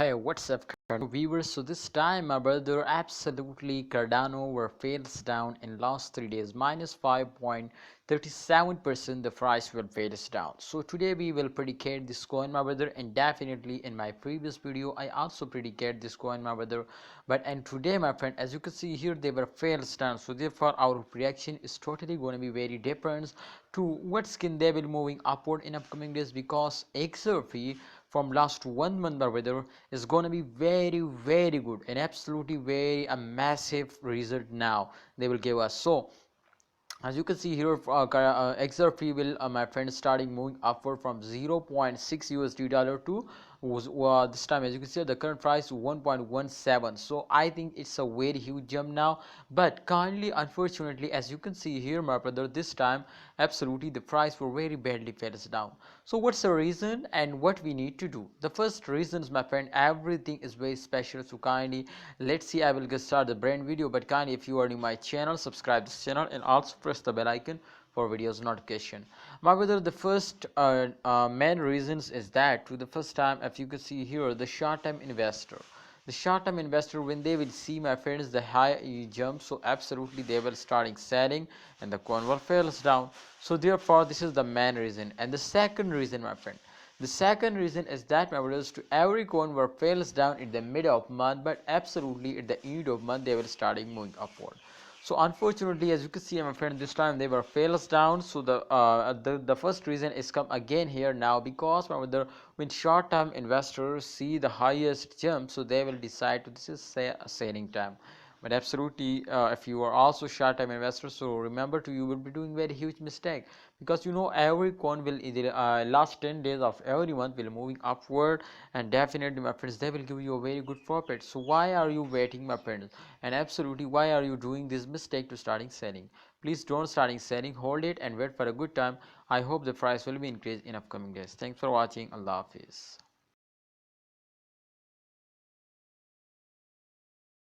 Hey, what's up, Cardano viewers? So this time, my brother, absolutely Cardano were fails down in last 3 days, minus 5.37%. The price will fails down. So today we will predicate this coin, my brother, and definitely in my previous video I also predicate this coin, my brother. And today, my friend, as you can see here, they were fails down. So therefore, our prediction is totally going to be very different to what skin they will moving upward in upcoming days, because XRP from last 1 month, my brother, is going to be very good and absolutely very a massive result now they will give us. So as you can see here, XRP will, my friend, starting moving upward from 0.6 USD dollar to this time, as you can see, the current price 1.17. So I think it's a very huge jump now, but kindly, unfortunately, as you can see here, my brother, this time absolutely the price will very badly falls down. So what's the reason and what we need to do? The first reason is, my friend, everything is very special. So kindly, let's see, I will get start the brand video, but kindly, if you are new my channel, subscribe this channel and also press the bell icon for videos notification. My brother, the first main reasons is that to the first time, if you could see here, the short-term investor, when they will see, my friends, the high jump, so absolutely they will starting selling and the coin will falls down. So therefore this is the main reason. And the second reason, my friend, the second reason is that, my brothers, to every coin were fails down in the mid of month, but absolutely at the end of month they will starting moving upward. So unfortunately, as you can see, my friend, this time they were fails down. So the first reason is come again here now, because, my brother, when short-term investors see the highest jump, so they will decide to this is selling time. But absolutely, if you are also short-term investor, so remember to you will be doing very huge mistake, because you know every coin will either last 10 days of every month will moving upward, and definitely, my friends, they will give you a very good profit. So why are you waiting, my friends? And absolutely, why are you doing this mistake to starting selling? Please don't starting selling, hold it and wait for a good time. I hope the price will be increased in upcoming days. Thanks for watching. Allah Hafiz.